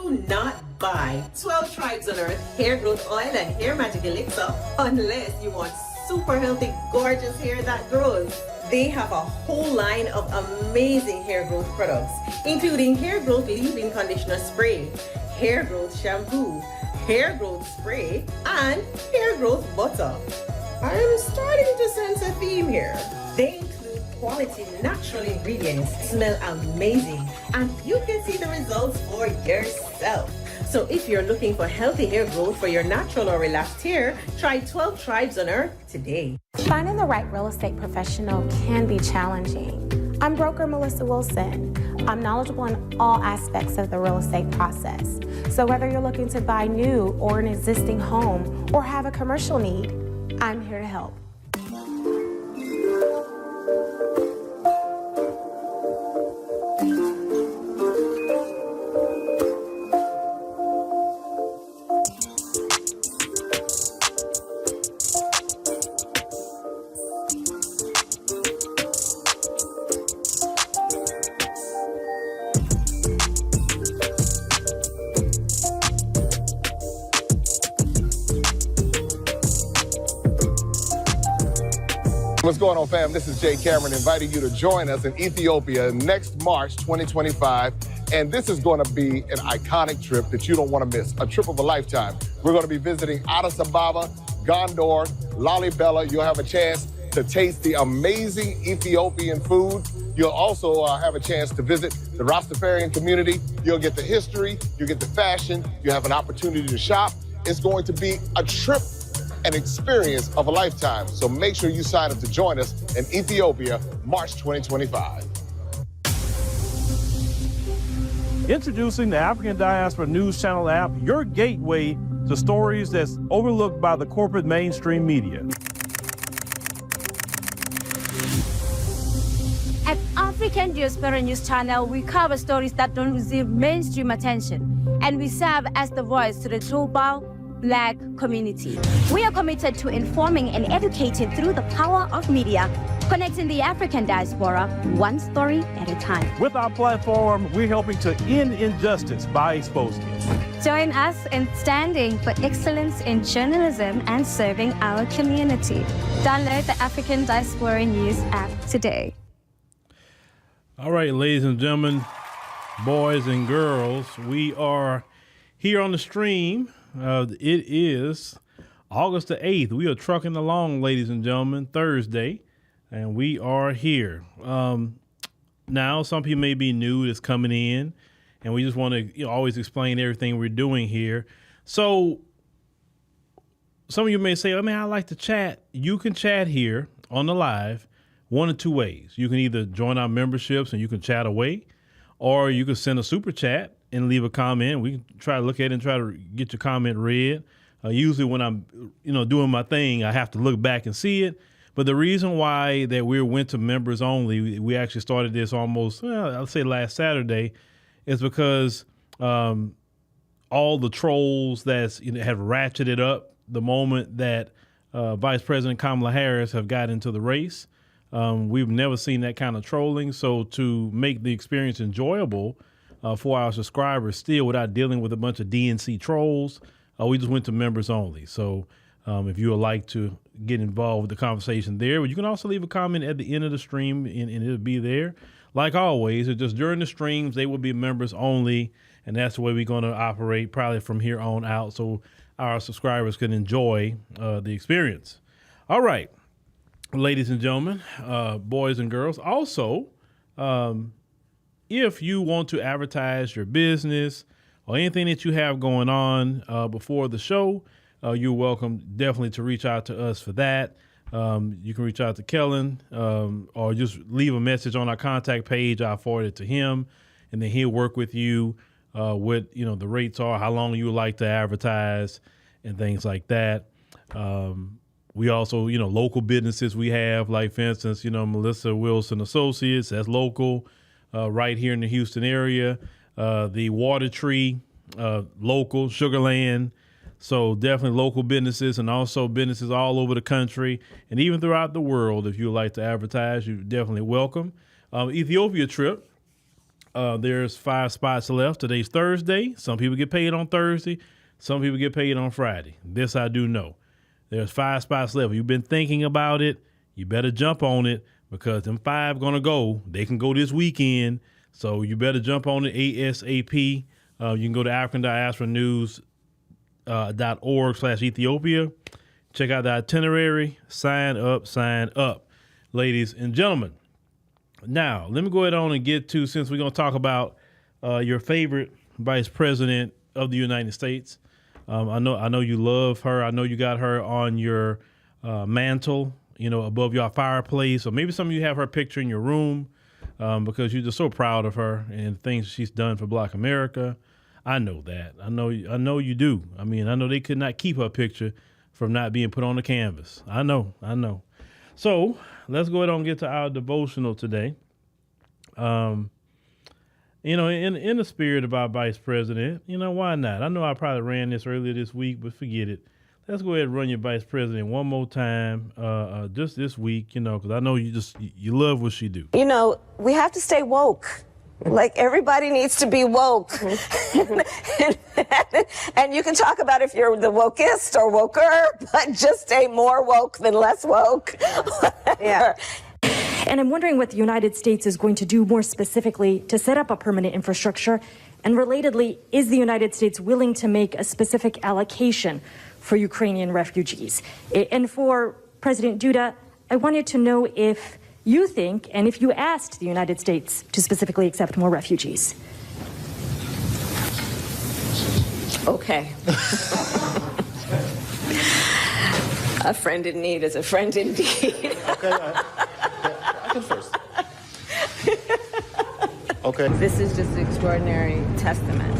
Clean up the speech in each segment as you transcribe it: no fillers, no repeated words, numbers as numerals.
Do not buy 12 Tribes on Earth hair growth oil and hair magic elixir unless you want super healthy, gorgeous hair that grows. They have a whole line of amazing hair growth products, including hair growth leave-in conditioner spray, hair growth shampoo, hair growth spray, and hair growth butter. I'm starting to sense a theme here. They include quality natural ingredients, smell amazing, and you can see the results for yourself. So if you're looking for healthy hair growth for your natural or relaxed hair, try 12 Tribes on Earth today. Finding the right real estate professional can be challenging. I'm broker Melissa Wilson. I'm knowledgeable in all aspects of the real estate process. So whether you're looking to buy new or an existing home or have a commercial need, I'm here to help. What's going on, fam? This is Jay Cameron inviting you to join us in Ethiopia next March 2025. And this is going to be an iconic trip that you don't want to miss, a trip of a lifetime. We're going to be visiting Addis Ababa, Gondor, Lalibela. You'll have a chance to taste the amazing Ethiopian food. You'll also have a chance to visit the Rastafarian community. You'll get the history, you'll get the fashion, you have an opportunity to shop. It's going to be a trip, an experience of a lifetime. So make sure you sign up to join us in Ethiopia, March 2025. Introducing the African Diaspora News Channel app, your gateway to stories that's overlooked by the corporate mainstream media. At African Diaspora News Channel, we cover stories that don't receive mainstream attention, and we serve as the voice to the global Black community. We are committed to informing and educating through the power of media, connecting the African diaspora one story at a time. With our platform, we're helping to end injustice by exposing it. Join us in standing for excellence in journalism and serving our community. Download the African Diaspora News app today. All right, ladies and gentlemen, boys and girls, we are here on the stream. It is August the 8th. We are trucking along, ladies and gentlemen, Thursday, and we are here. Now, some people may be new that's coming in, and we just want to always explain everything we're doing here. So some of you may say, I like to chat. You can chat here on the live one of two ways. You can either join our memberships and you can chat away, or you can send a super chat and leave a comment. We can try to look at it and try to get your comment read. Usually when I'm, doing my thing, I have to look back and see it. But the reason why that we went to members only, we actually started this almost, I'll say last Saturday, is because all the trolls that's have ratcheted up the moment that Vice President Kamala Harris have got into the race. We've never seen that kind of trolling. So to make the experience enjoyable for our subscribers still without dealing with a bunch of DNC trolls, we just went to members only. So if you would like to get involved with the conversation there, you can also leave a comment at the end of the stream and it'll be there. Like always, it's just during the streams, they will be members only. And that's the way we're going to operate probably from here on out so our subscribers can enjoy the experience. All right, ladies and gentlemen, boys and girls. Also, if you want to advertise your business or anything that you have going on before the show, you're welcome definitely to reach out to us for that. You can reach out to Kellen or just leave a message on our contact page. I'll forward it to him, and then he'll work with you what the rates are, how long you would like to advertise, and things like that. We also, local businesses we have, like, for instance, Melissa Wilson Associates, that's local. Right here in the Houston area, the Water Tree, local, Sugarland. So definitely local businesses and also businesses all over the country and even throughout the world. If you would like to advertise, you're definitely welcome. Ethiopia trip, There's 5 spots left. Today's Thursday. Some people get paid on Thursday. Some people get paid on Friday. This I do know. There's 5 spots left. If you've been thinking about it, you better jump on it because them 5 going to go. They can go this weekend. So you better jump on it ASAP. You can go to africandiasporanews.org/Ethiopia. Check out the itinerary. Sign up, ladies and gentlemen. Now, let me go ahead on and get to, since we're going to talk about your favorite vice president of the United States. I know you love her. I know you got her on your mantle, above your fireplace. Or maybe some of you have her picture in your room because you're just so proud of her and things she's done for Black America. I know that. I know you do. I mean, I know they could not keep her picture from not being put on the canvas. I know. So let's go ahead and get to our devotional today. In the spirit of our vice president, why not? I know I probably ran this earlier this week, but forget it. Let's go ahead and run your vice president one more time, just this week, because I know you love what she do. We have to stay woke. Like, everybody needs to be woke. and you can talk about if you're the wokest or woker, but just stay more woke than less woke. Yeah. And I'm wondering what the United States is going to do more specifically to set up a permanent infrastructure. And relatedly, is the United States willing to make a specific allocation for Ukrainian refugees? And for President Duda, I wanted to know if you think, and if you asked the United States to specifically accept more refugees. Okay. A friend in need is a friend indeed. Okay, I can first. Okay. This is just an extraordinary testament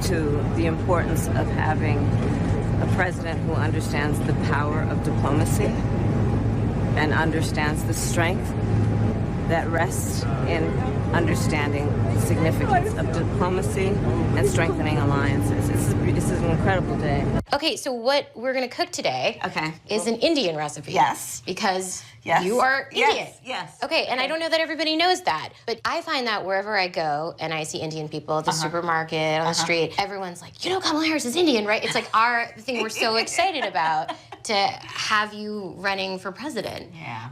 to the importance of having a president who understands the power of diplomacy and understands the strength that rests in understanding the significance of diplomacy and strengthening alliances. This is an incredible day. Okay, so what we're going to cook today is an Indian recipe. Yes. Because you are Indian. Yes. Okay, and I don't know that everybody knows that, but I find that wherever I go and I see Indian people at the supermarket, on the street, everyone's like, Kamala Harris is Indian, right? It's like the thing we're so excited about to have you running for president. Yeah.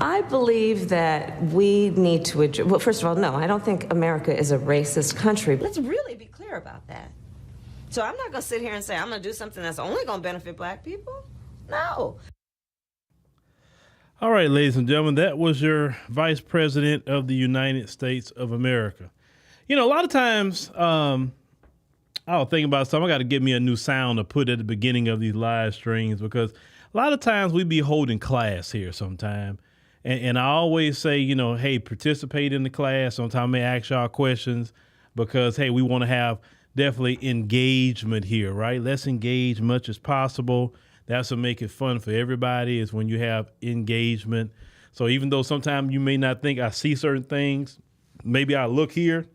I believe that we need to address, well, first of all, no, I don't think America is a racist country. Let's really be clear about that. So I'm not going to sit here and say I'm going to do something that's only going to benefit Black people. No. All right, ladies and gentlemen, that was your vice president of the United States of America. A lot of times I'll think about something. I got to get me a new sound to put at the beginning of these live streams because a lot of times we be holding class here sometime. And I always say, hey, participate in the class. Sometimes I may ask y'all questions because, hey, we want to have definitely engagement here, right? Let's engage much as possible. That's what make it fun for everybody is when you have engagement. So even though sometimes you may not think I see certain things, maybe I look here.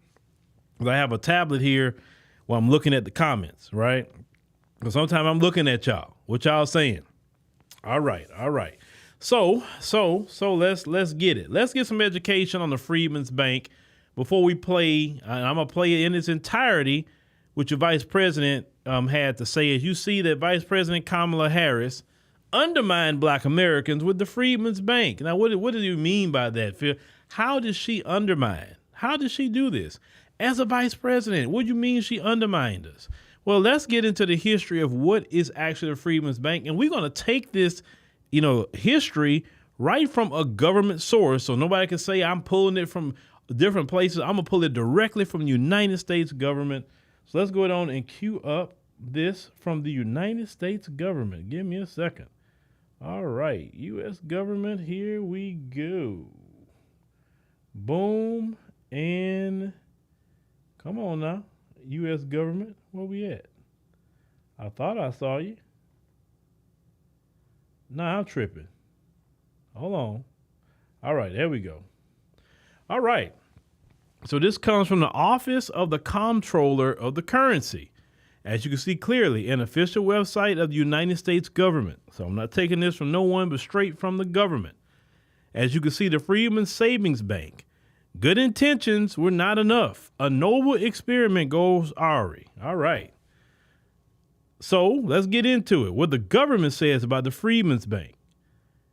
I have a tablet here while I'm looking at the comments, right? Because sometimes I'm looking at y'all, what y'all saying. All right. So let's get it. Let's get some education on the Freedman's Bank before we play. I'm gonna play it in its entirety, what your vice president had to say. As you see that Vice President Kamala Harris undermined Black Americans with the Freedman's Bank. Now, what do you mean by that, Phil? How did she undermine? How did she do this? As a vice president, what do you mean she undermined us? Well, let's get into the history of what is actually the Freedman's Bank. And we're going to take this, history right from a government source. So nobody can say I'm pulling it from different places. I'm going to pull it directly from the United States government. So let's go on and cue up this from the United States government. Give me a second. All right. U.S. government. Here we go. Boom. And come on now. U.S. government. Where we at? I thought I saw you. Nah, I'm tripping. Hold on. All right. There we go. All right. So this comes from the Office of the Comptroller of the Currency. As you can see clearly, an official website of the United States government. So I'm not taking this from no one, but straight from the government. As you can see, the Freedman Savings Bank Good intentions were not enough. A noble experiment goes awry. All right. So let's get into it. What the government says about the Freedmen's Bank.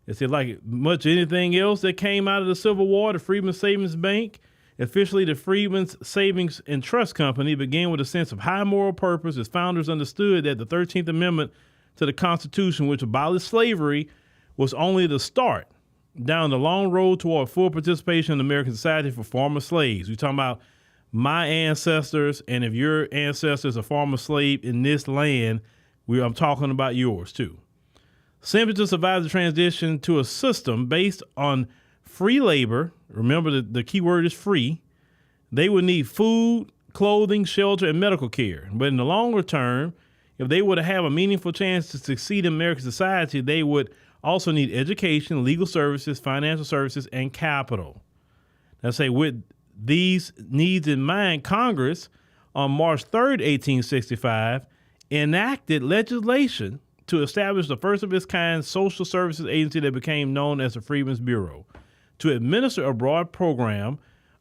It said, like much anything else that came out of the Civil War, the Freedmen's Savings Bank, officially the Freedmen's Savings and Trust Company, began with a sense of high moral purpose as founders understood that the 13th Amendment to the Constitution, which abolished slavery, was only the start down the long road toward full participation in American society for former slaves. We're talking about my ancestors, and if your ancestors are former slave in this land, I'm talking about yours too. Simply to survive the transition to a system based on free labor, remember the key word is free, they would need food, clothing, shelter, and medical care. But in the longer term, if they were to have a meaningful chance to succeed in American society, they would also need education, legal services, financial services, and capital. Now, say with these needs in mind, Congress on March 3rd, 1865, enacted legislation to establish the first of its kind social services agency that became known as the Freedmen's Bureau to administer a broad program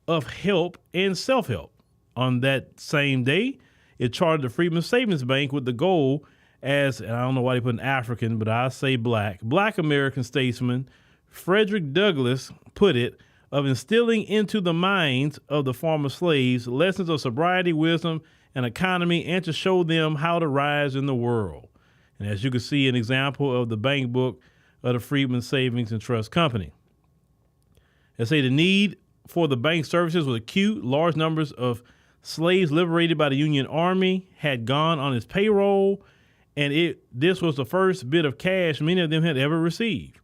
of help and self-help. On that same day, it chartered the Freedmen's Savings Bank with the goal as, and I don't know why they put an African, but I say black American statesman Frederick Douglass put it, of instilling into the minds of the former slaves lessons of sobriety, wisdom, and economy, and to show them how to rise in the world. And as you can see, an example of the bank book of the Freedmen's Savings and Trust Company. They say the need for the bank services was acute. Large numbers of slaves liberated by the Union Army had gone on its payroll, and this was the first bit of cash many of them had ever received.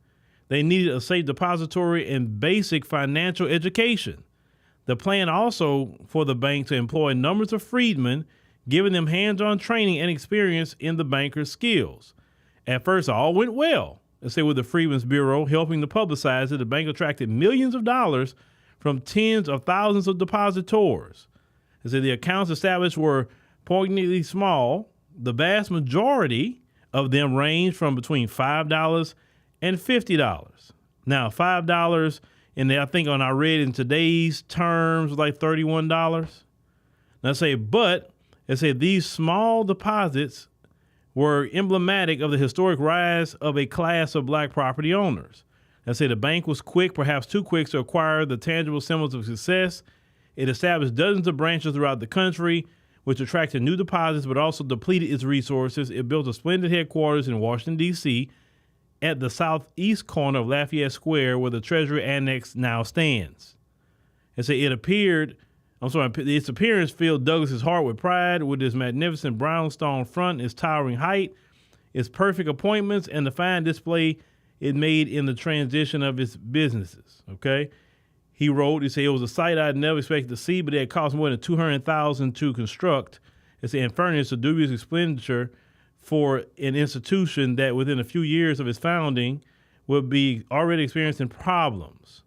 They needed a safe depository and basic financial education. The plan also for the bank to employ numbers of freedmen, giving them hands-on training and experience in the banker's skills. At first, all went well. Let's say with the Freedmen's Bureau helping to publicize it, the bank attracted millions of dollars from tens of thousands of depositors. They said the accounts established were poignantly small. The vast majority of them ranged from between $5 and $50. Now, $5, and I think I read in today's terms, like $31. Now, they say these small deposits were emblematic of the historic rise of a class of black property owners. They say the bank was quick, perhaps too quick, to acquire the tangible symbols of success. It established dozens of branches throughout the country, which attracted new deposits, but also depleted its resources. It built a splendid headquarters in Washington, D.C., at the southeast corner of Lafayette Square, where the Treasury Annex now stands. They say its appearance filled Douglas's heart with pride, with its magnificent brownstone front, its towering height, its perfect appointments, and the fine display it made in the transition of its businesses. Okay, he said it was a sight I'd never expected to see, but it had cost more than $200,000 to construct. It said, and furnished a dubious expenditure for an institution that within a few years of its founding would be already experiencing problems.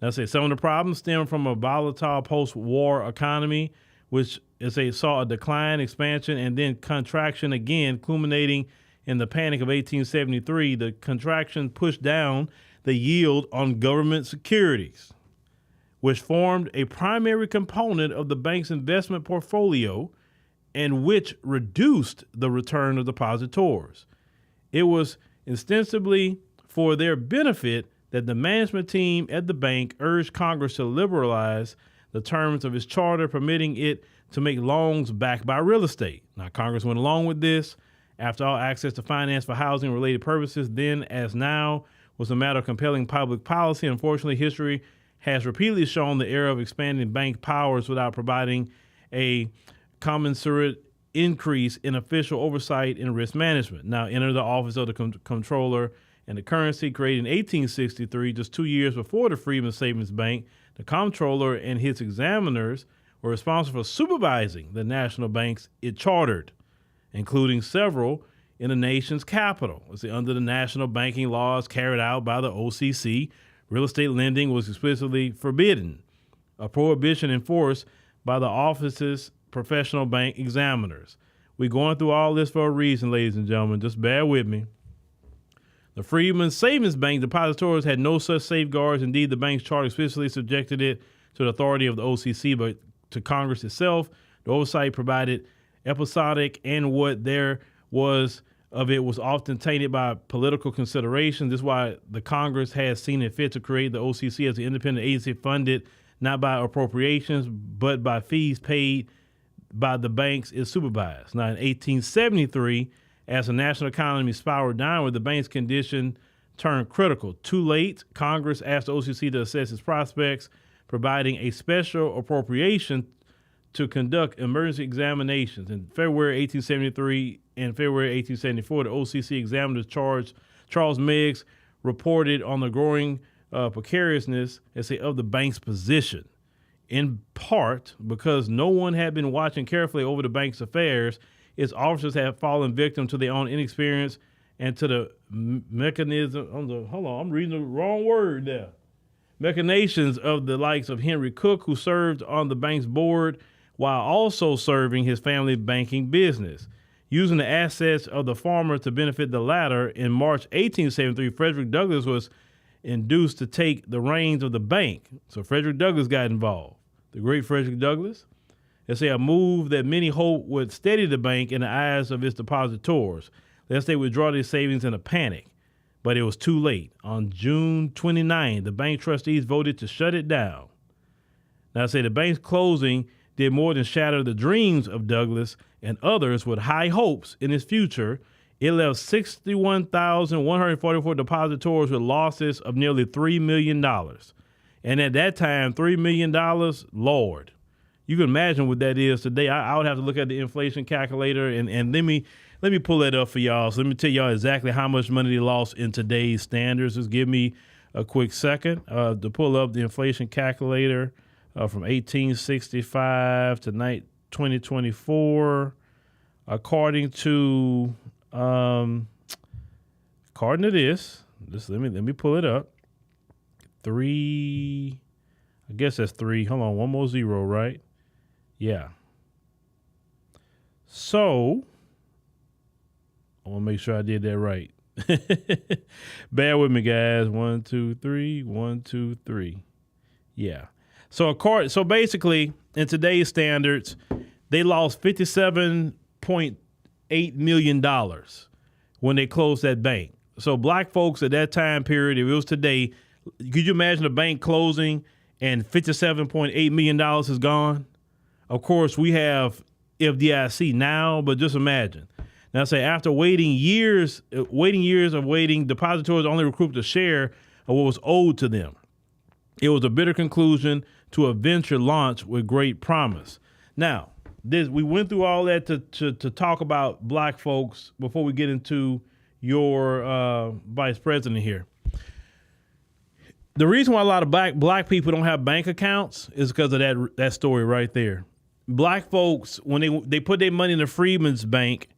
Now, say some of the problems stem from a volatile post-war economy, which saw a decline, expansion, and then contraction again, culminating in the Panic of 1873. The contraction pushed down the yield on government securities, which formed a primary component of the bank's investment portfolio and which reduced the return of depositors. It was ostensibly for their benefit that the management team at the bank urged Congress to liberalize the terms of its charter, permitting it to make loans backed by real estate. Now, Congress went along with this. After all, access to finance for housing-related purposes, then as now, was a matter of compelling public policy. Unfortunately, history has repeatedly shown the era of expanding bank powers without providing a commensurate increase in official oversight and risk management. Now, enter the office of the Comptroller and the Currency, created in 1863, just 2 years before the Freedmen's Savings Bank. The Comptroller and his examiners were responsible for supervising the national banks it chartered, including several in the nation's capital. Under the national banking laws carried out by the OCC, real estate lending was explicitly forbidden, a prohibition enforced by the office's professional bank examiners. We're going through all this for a reason, ladies and gentlemen. Just bear with me. The Freedmen's Savings Bank depositors had no such safeguards. Indeed, the bank's charter explicitly subjected it to the authority of the OCC, but to Congress itself. The oversight provided episodic, and what there was of it was often tainted by political considerations. This is why the Congress has seen it fit to create the OCC as an independent agency funded not by appropriations, but by fees paid by the banks it supervised. Now, in 1873, as the national economy spiraled downward, the bank's condition turned critical. Too late, Congress asked the OCC to assess its prospects, providing a special appropriation to conduct emergency examinations. In February 1873 and February 1874, the OCC examiners Charles Meigs reported on the growing precariousness of the bank's position. In part because no one had been watching carefully over the bank's affairs, its officers had fallen victim to their own inexperience and to the machinations of the likes of Henry Cook, who served on the bank's board while also serving his family banking business. Using the assets of the former to benefit the latter, in March 1873, Frederick Douglass was induced to take the reins of the bank. So Frederick Douglass got involved. The great Frederick Douglass. They say a move that many hoped would steady the bank in the eyes of its depositors, lest they withdraw their savings in a panic. But it was too late. On June 29, the bank trustees voted to shut it down. Now, I say the bank's closing did more than shatter the dreams of Douglass and others with high hopes in its future. It left 61,144 depositors with losses of nearly $3 million. And at that time, $3 million, Lord, you can imagine what that is today. I would have to look at the inflation calculator and let me pull that up for y'all. So let me tell y'all exactly how much money they lost in today's standards. Just give me a quick second to pull up the inflation calculator from 1865 to 2024. According to this, let me pull it up. I guess that's 3. Hold on, one more zero, right? Yeah. So I want to make sure I did that right. Bear with me, guys. 1, 2, 3. 1, 2, 3. Yeah. So basically, in today's standards, they lost $57.8 million when they closed that bank. So black folks at that time period, if it was today, could you imagine a bank closing and $57.8 million is gone? Of course, we have FDIC now, but just imagine. Now, say after waiting years, depositors only recouped a share of what was owed to them. It was a bitter conclusion to a venture launched with great promise. Now, we went through all that to talk about black folks before we get into your vice president here. The reason why a lot of black people don't have bank accounts is because of that story right there. Black folks, when they put their money in the Freedman's bank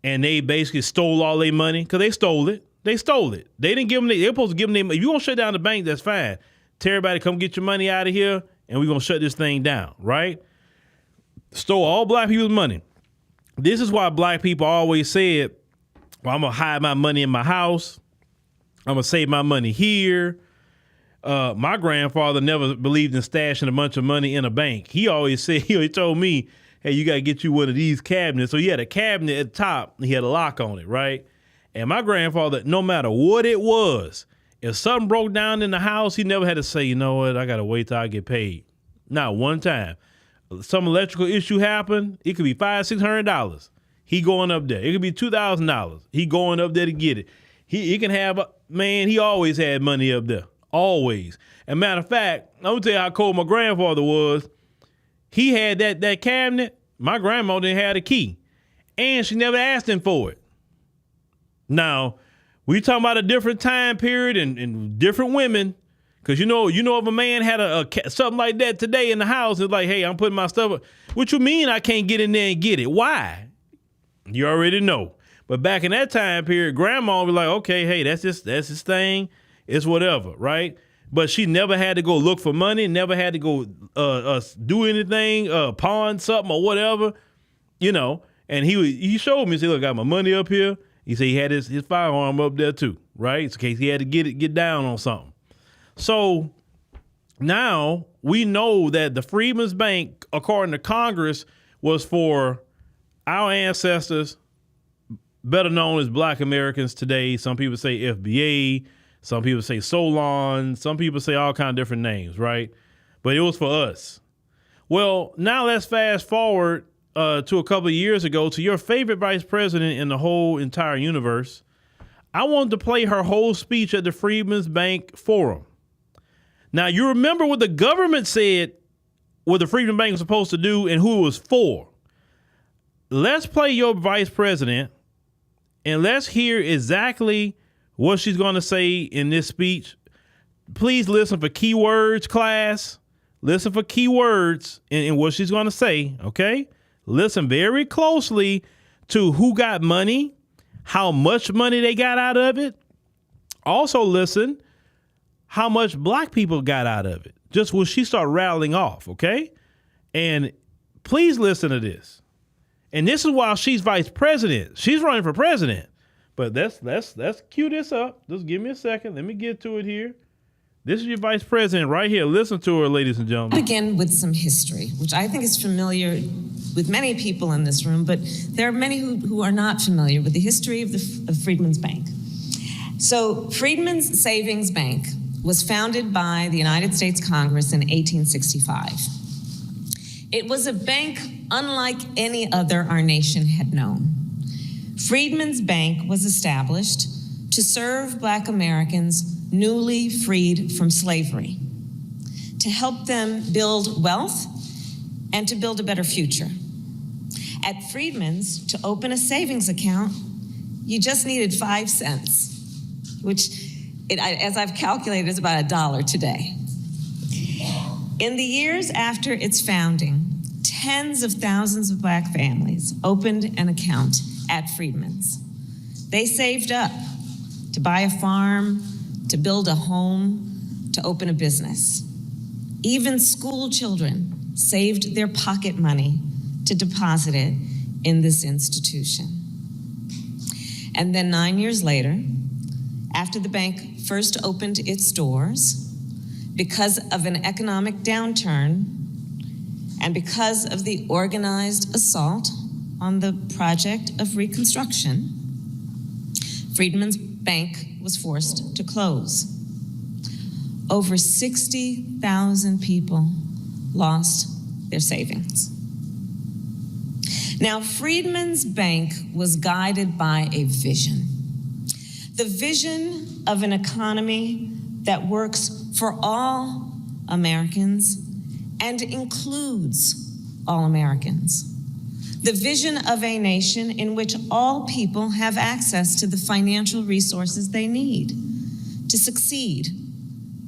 and they basically stole all their money, because they stole it. They stole it. They didn't give them. They're supposed to give them their money. If you want to shut down the bank, that's fine. Tell everybody, come get your money out of here, and we're going to shut this thing down, right? Stole all black people's money. This is why black people always said, well, I'm going to hide my money in my house. I'm going to save my money here. My grandfather never believed in stashing a bunch of money in a bank. He always said, he told me, hey, you got to get you one of these cabinets. So he had a cabinet at the top. He had a lock on it, right? And my grandfather, no matter what it was, if something broke down in the house, he never had to say, you know what, I got to wait till I get paid. Not one time. Some electrical issue happened. It could be $500, $600. He going up there. It could be $2,000. He going up there to get it. He can have, he always had money up there. Always. And matter of fact, I'm going to tell you how cold my grandfather was. He had that cabinet. My grandma didn't have the key. And she never asked him for it. Now, we talking about a different time period and different women. Because you know if a man had something like that today in the house, it's like, hey, I'm putting my stuff up. What you mean I can't get in there and get it? Why? You already know. But back in that time period, grandma would be like, okay, hey, that's his thing. It's whatever, right? But she never had to go look for money, never had to go do anything, pawn something or whatever, And he showed me, he said, look, I got my money up here. He said he had his firearm up there too, right? In case he had to get down on something. So now we know that the Freedman's Bank, according to Congress, was for our ancestors, better known as Black Americans today. Some people say FBA, some people say Solon, some people say all kind of different names, right? But it was for us. Well, now let's fast forward to a couple of years ago to your favorite vice president in the whole entire universe. I wanted to play her whole speech at the Freedman's Bank Forum. Now, you remember what the government said what the Freedman Bank was supposed to do and who it was for. Let's play your vice president and let's hear exactly what she's going to say in this speech. Please listen for key words, class. Listen for key words in what she's going to say, okay? Listen very closely to who got money, how much money they got out of it. Also listen how much Black people got out of it. Just when she start rattling off, okay? And please listen to this. And this is while she's vice president. She's running for president. But let's cue this up. Just give me a second. Let me get to it here. This is your vice president right here. Listen to her, ladies and gentlemen. I'll begin with some history, which I think is familiar with many people in this room, but there are many who are not familiar with the history of Freedman's Bank. So Freedman's Savings Bank was founded by the United States Congress in 1865. It was a bank unlike any other our nation had known. Freedman's Bank was established to serve Black Americans newly freed from slavery, to help them build wealth and to build a better future. At Freedman's, to open a savings account, you just needed 5 cents, which, as I've calculated, is about $1 today. In the years after its founding, tens of thousands of Black families opened an account at Freedman's. They saved up to buy a farm, to build a home, to open a business. Even school children saved their pocket money to deposit it in this institution. And then 9 years later, after the bank first opened its doors, because of an economic downturn and because of the organized assault on the project of Reconstruction, Freedman's Bank was forced to close. Over 60,000 people lost their savings. Now, Freedman's Bank was guided by a vision. The vision of an economy that works for all Americans and includes all Americans. The vision of a nation in which all people have access to the financial resources they need to succeed,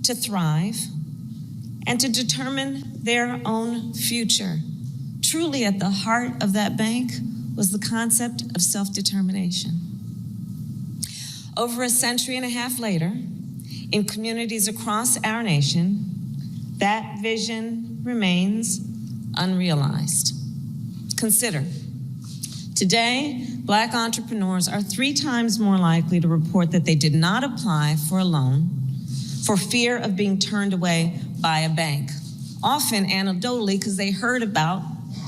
to thrive, and to determine their own future. Truly at the heart of that bank was the concept of self-determination. Over a century and a half later, in communities across our nation, that vision remains unrealized. Consider, today, Black entrepreneurs are 3 times more likely to report that they did not apply for a loan for fear of being turned away by a bank, often anecdotally because they heard about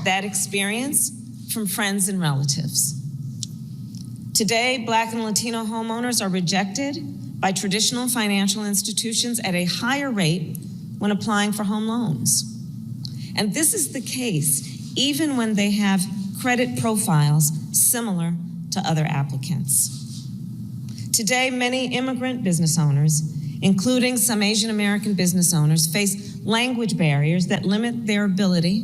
that experience from friends and relatives. Today, Black and Latino homeowners are rejected by traditional financial institutions at a higher rate when applying for home loans. And this is the case even when they have credit profiles similar to other applicants. Today, many immigrant business owners, including some Asian American business owners, face language barriers that limit their ability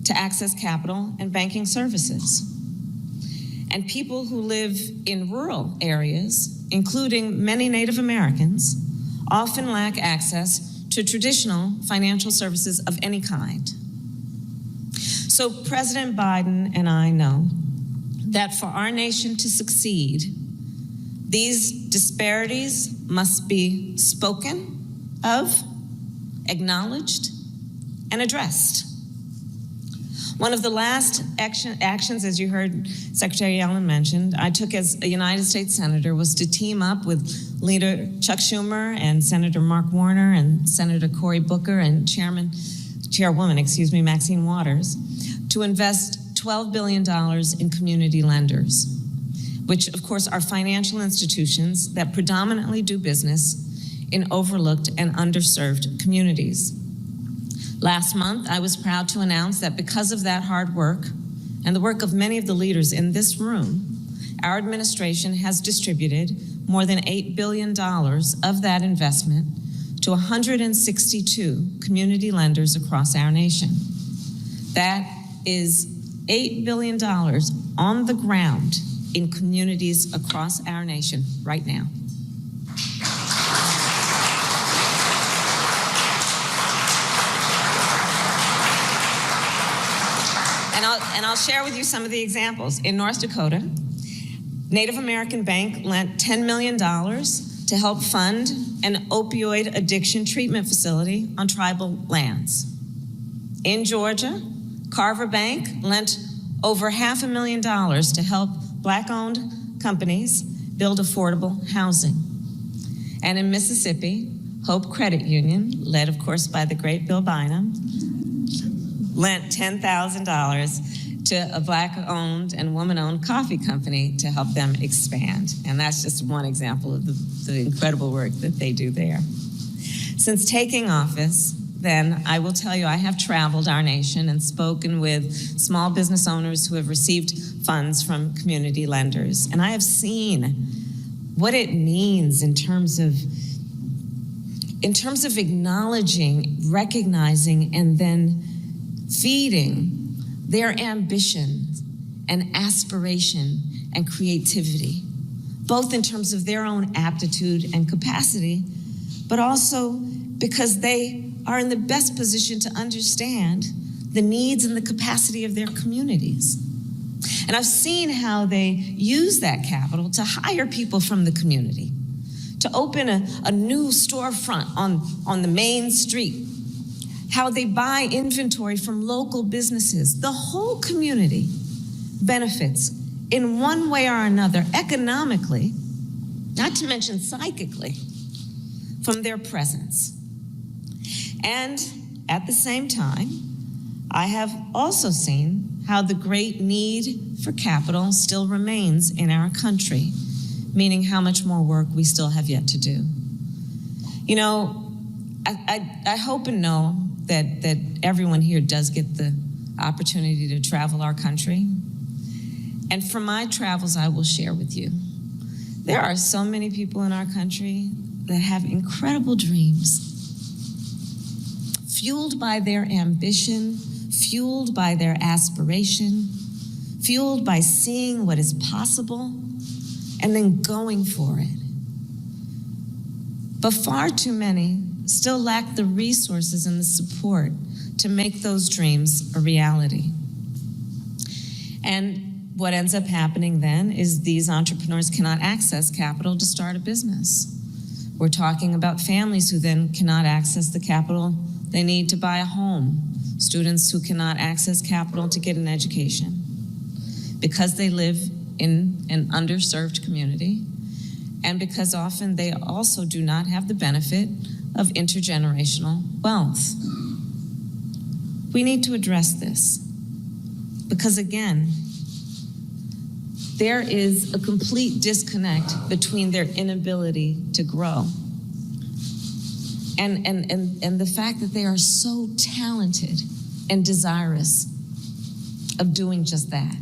to access capital and banking services. And people who live in rural areas, including many Native Americans, often lack access to traditional financial services of any kind. So President Biden and I know that for our nation to succeed, these disparities must be spoken of, acknowledged, and addressed. One of the last actions, as you heard Secretary Yellen mentioned, I took as a United States Senator was to team up with Leader Chuck Schumer and Senator Mark Warner and Senator Cory Booker and Chairwoman, Maxine Waters, to invest $12 billion in community lenders, which of course are financial institutions that predominantly do business in overlooked and underserved communities. Last month, I was proud to announce that because of that hard work and the work of many of the leaders in this room, our administration has distributed more than $8 billion of that investment to 162 community lenders across our nation. That is $8 billion on the ground in communities across our nation right now. And I'll share with you some of the examples. In North Dakota, Native American Bank lent $10 million to help fund an opioid addiction treatment facility on tribal lands. In Georgia, Carver Bank lent over $500,000 to help Black-owned companies build affordable housing. And in Mississippi, Hope Credit Union, led of course by the great Bill Bynum, lent $10,000 to a Black-owned and woman-owned coffee company to help them expand. And that's just one example of the incredible work that they do there. Since taking office, then I will tell you, I have traveled our nation and spoken with small business owners who have received funds from community lenders. And I have seen what it means in terms of acknowledging, recognizing, and then feeding their ambition and aspiration and creativity, both in terms of their own aptitude and capacity, but also because they are in the best position to understand the needs and the capacity of their communities. And I've seen how they use that capital to hire people from the community, to open a new storefront on the main street, how they buy inventory from local businesses. The whole community benefits in one way or another, economically, not to mention psychically, from their presence. And at the same time, I have also seen how the great need for capital still remains in our country, meaning how much more work we still have yet to do. You know, I hope and know that everyone here does get the opportunity to travel our country. And from my travels, I will share with you, there are so many people in our country that have incredible dreams, fueled by their ambition, fueled by their aspiration, fueled by seeing what is possible, and then going for it. But far too many still lack the resources and the support to make those dreams a reality. And what ends up happening then is these entrepreneurs cannot access capital to start a business. We're talking about families who then cannot access the capital they need to buy a home, students who cannot access capital to get an education because they live in an underserved community, and because often they also do not have the benefit of intergenerational wealth. We need to address this because, again, there is a complete disconnect between their inability to grow and the fact that they are so talented and desirous of doing just that.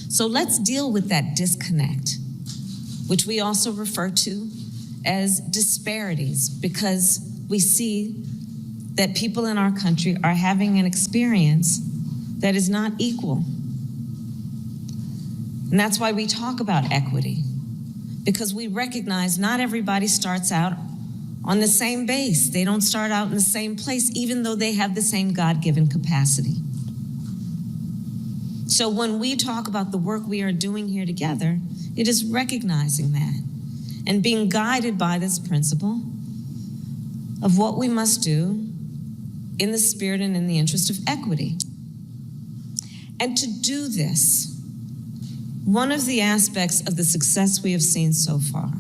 So let's deal with that disconnect, which we also refer to as disparities, because we see that people in our country are having an experience that is not equal. And that's why we talk about equity, because we recognize not everybody starts out on the same base. They don't start out in the same place, even though they have the same God-given capacity. So when we talk about the work we are doing here together, it is recognizing that and being guided by this principle of what we must do in the spirit and in the interest of equity. And to do this, one of the aspects of the success we have seen so far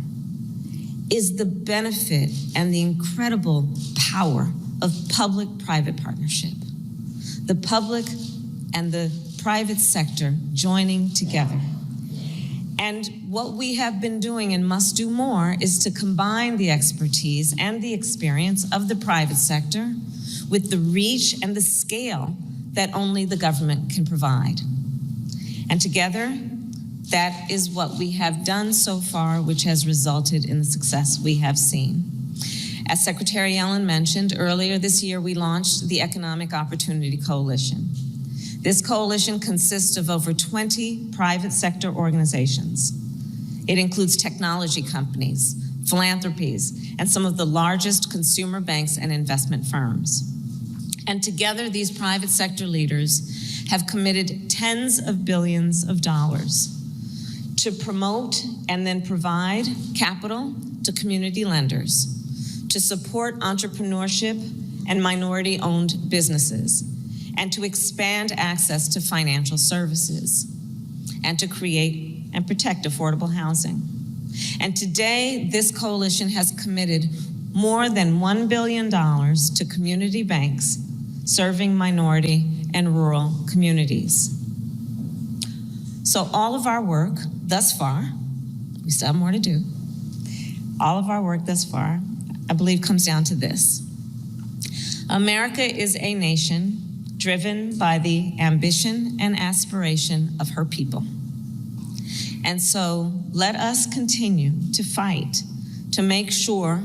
is the benefit and the incredible power of public-private partnership. The public and the private sector joining together. And what we have been doing and must do more is to combine the expertise and the experience of the private sector with the reach and the scale that only the government can provide. And together, that is what we have done so far, which has resulted in the success we have seen. As Secretary Yellen mentioned, earlier this year, we launched the Economic Opportunity Coalition. This coalition consists of over 20 private sector organizations. It includes technology companies, philanthropies, and some of the largest consumer banks and investment firms. And together, these private sector leaders have committed tens of billions of dollars to promote and then provide capital to community lenders, to support entrepreneurship and minority-owned businesses, and to expand access to financial services, and to create and protect affordable housing. And today, this coalition has committed more than $1 billion to community banks serving minority and rural communities. So all of our work thus far, we still have more to do, all of our work thus far, I believe, comes down to this. America is a nation driven by the ambition and aspiration of her people. And so let us continue to fight to make sure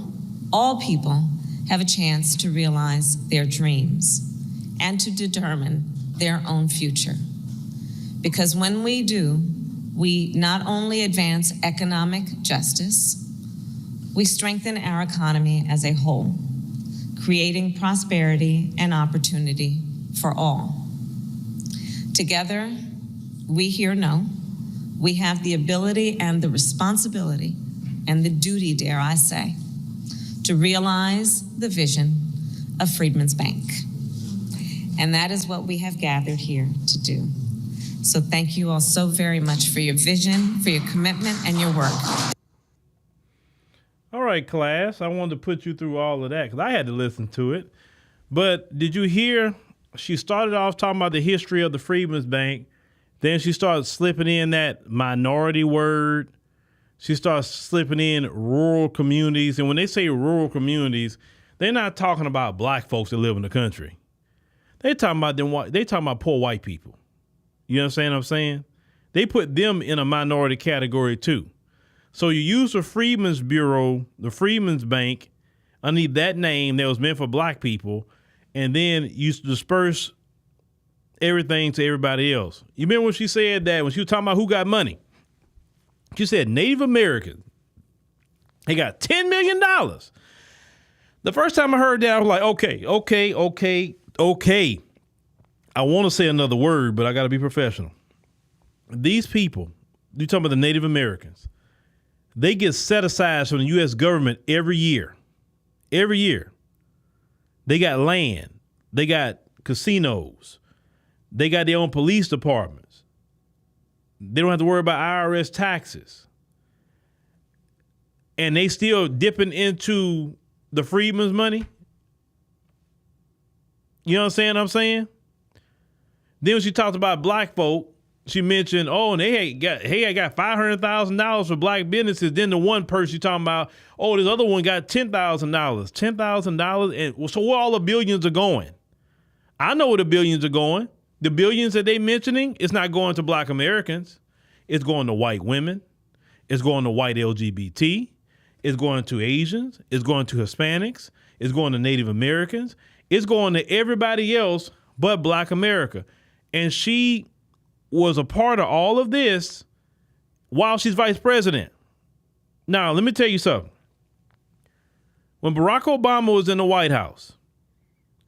all people have a chance to realize their dreams and to determine their own future. Because when we do, we not only advance economic justice, we strengthen our economy as a whole, creating prosperity and opportunity for all. Together, we here know we have the ability and the responsibility and the duty, dare I say, to realize the vision of Freedman's Bank. And that is what we have gathered here to do. So thank you all so very much for your vision, for your commitment, and your work. All right, class, I wanted to put you through all of that because I had to listen to it. But did you hear? She started off talking about the history of the Freedman's Bank. Then she started slipping in that minority word. She starts slipping in rural communities. And when they say rural communities, they're not talking about black folks that live in the country. They're talking about poor white people. You understand what I'm saying? They put them in a minority category too. So you use the Freedmen's Bureau, the Freedmen's Bank, underneath that name that was meant for black people, and then you disperse everything to everybody else. You remember when she said that, when she was talking about who got money? She said Native Americans, they got $10 million. The first time I heard that, I was like, okay. I want to say another word, but I got to be professional. These people, you're talking about the Native Americans, they get set aside from the U.S. government every year. Every year. They got land. They got casinos. They got their own police departments. They don't have to worry about IRS taxes. And they still dipping into the Freedmen's money. You understand what I'm saying? Then when she talked about black folk, she mentioned, and I got $500,000 for black businesses. Then the one person she talking about, this other one got $10,000. $10,000. And so where all the billions are going? I know where the billions are going. The billions that they mentioning, it's not going to black Americans. It's going to white women. It's going to white LGBT. It's going to Asians. It's going to Hispanics. It's going to Native Americans. It's going to everybody else but black America. And she was a part of all of this while she's vice president. Now, let me tell you something. When Barack Obama was in the White House,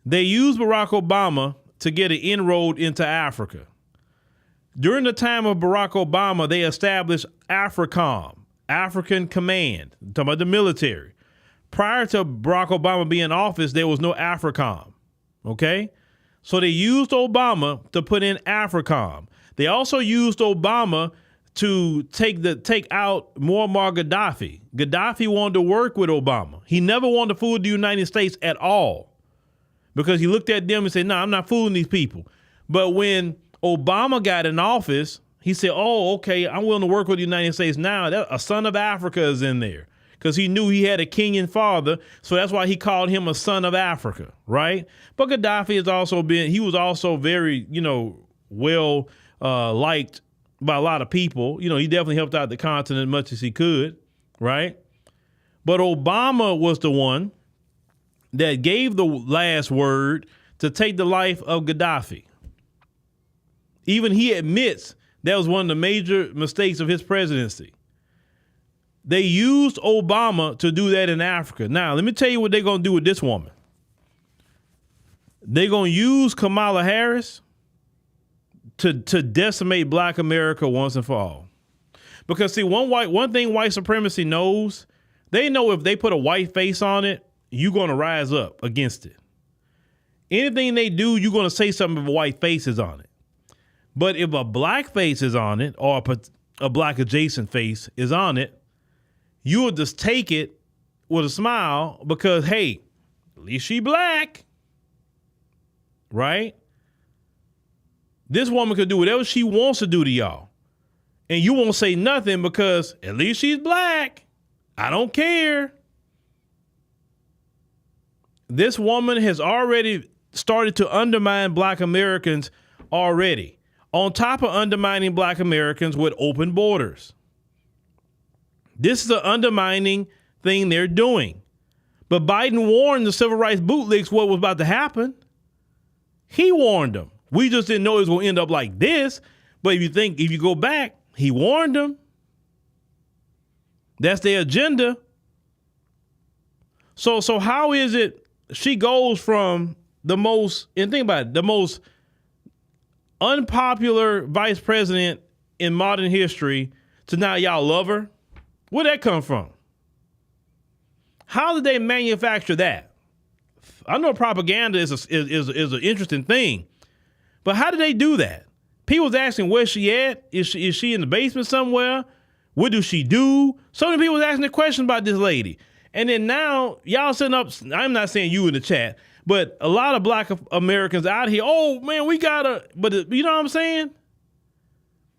they used Barack Obama to get an inroad into Africa. During the time of Barack Obama, they established AFRICOM, African Command, I'm talking about the military. Prior to Barack Obama being in office, there was no AFRICOM, okay? So they used Obama to put in AFRICOM. They also used Obama to take out Muammar Gaddafi. Gaddafi wanted to work with Obama. He never wanted to fool the United States at all because he looked at them and said, no, I'm not fooling these people. But when Obama got in office, he said, oh, okay, I'm willing to work with the United States now. A son of Africa is in there because he knew he had a Kenyan father. So that's why he called him a son of Africa, right? But Gaddafi was also very, well liked by a lot of people. He definitely helped out the continent as much as he could, right? But Obama was the one that gave the last word to take the life of Gaddafi. Even he admits that was one of the major mistakes of his presidency. They used Obama to do that in Africa. Now, let me tell you what they're going to do with this woman. They're going to use Kamala Harris to decimate Black America once and for all. Because see, one thing white supremacy knows, they know if they put a white face on it, you're going to rise up against it. Anything they do, you're going to say something if a white face is on it. But if a black face is on it or a black adjacent face is on it, you will just take it with a smile because, hey, at least she black, right? This woman could do whatever she wants to do to y'all. And you won't say nothing because at least she's black. I don't care. This woman has already started to undermine Black Americans already, on top of undermining Black Americans with open borders. This is the undermining thing they're doing. But Biden warned the civil rights bootlegs what was about to happen. He warned them. We just didn't know it was going to end up like this. But if you go back, he warned them. That's their agenda. So how is it she goes from the most unpopular vice president in modern history to now y'all love her? Where'd that come from? How did they manufacture that? I know propaganda is an interesting thing, but how did they do that? People's asking where she at? Is she in the basement somewhere? What does she do? So many people asking the question about this lady. And then now y'all sitting up, I'm not saying you in the chat, but a lot of Black Americans out here, oh man, we gotta, but you know what I'm saying?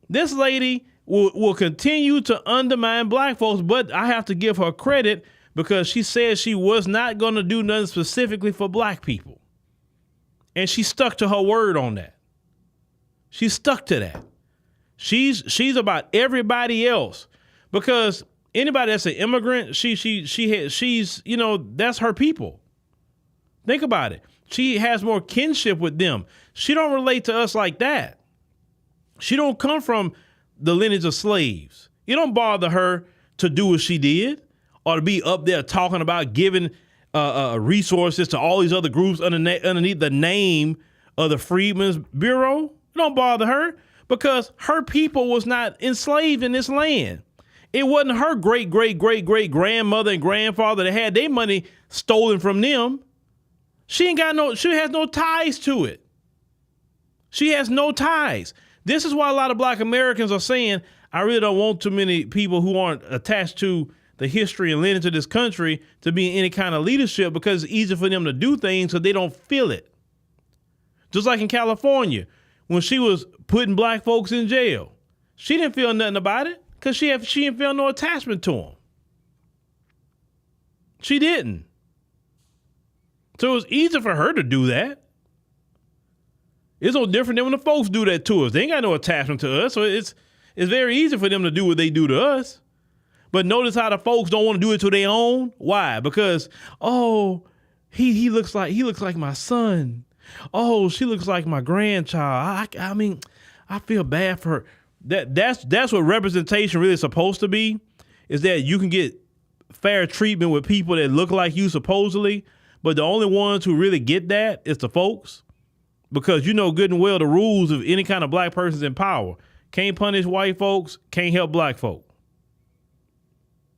This lady will continue to undermine Black folks, but I have to give her credit because she said she was not gonna do nothing specifically for Black people. And she stuck to her word on that. She stuck to that. She's about everybody else because anybody that's an immigrant, she's that's her people. Think about it. She has more kinship with them. She don't relate to us like that. She don't come from the lineage of slaves. It don't bother her to do what she did or to be up there talking about giving resources to all these other groups underneath the name of the Freedmen's Bureau. It don't bother her because her people was not enslaved in this land. It wasn't her great-great-great-great-grandmother and grandfather that had their money stolen from them. She has no ties to it. She has no ties. This is why a lot of Black Americans are saying, I really don't want too many people who aren't attached to the history and lineage of this country to be in any kind of leadership because it's easy for them to do things so they don't feel it. Just like in California, when she was putting Black folks in jail, she didn't feel nothing about it because she didn't feel no attachment to them. She didn't. So it was easy for her to do that. It's no different than when the folks do that to us. They ain't got no attachment to us, so it's very easy for them to do what they do to us. But notice how the folks don't want to do it to their own. Why? Because, oh, he looks like my son. Oh, she looks like my grandchild. I mean, I feel bad for her. That's what representation really is supposed to be, is that you can get fair treatment with people that look like you supposedly, but the only ones who really get that is the folks, because you know good and well the rules of any kind of Black person's in power. Can't punish white folks, can't help Black folk.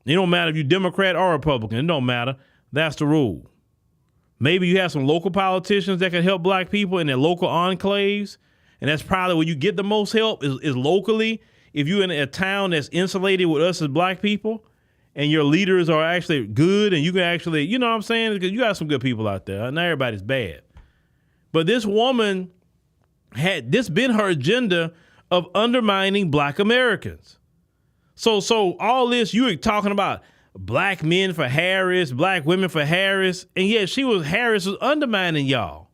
It don't matter if you're Democrat or Republican, it don't matter. That's the rule. Maybe you have some local politicians that can help black people in their local enclaves. And that's probably where you get the most help is locally. If you're in a town that's insulated with us as black people and your leaders are actually good and you can actually, you know what I'm saying? Because you got some good people out there. Not everybody's bad. But this woman had this been her agenda of undermining black Americans. So all this, you were talking about black men for Harris, black women for Harris, and yet Harris was undermining y'all.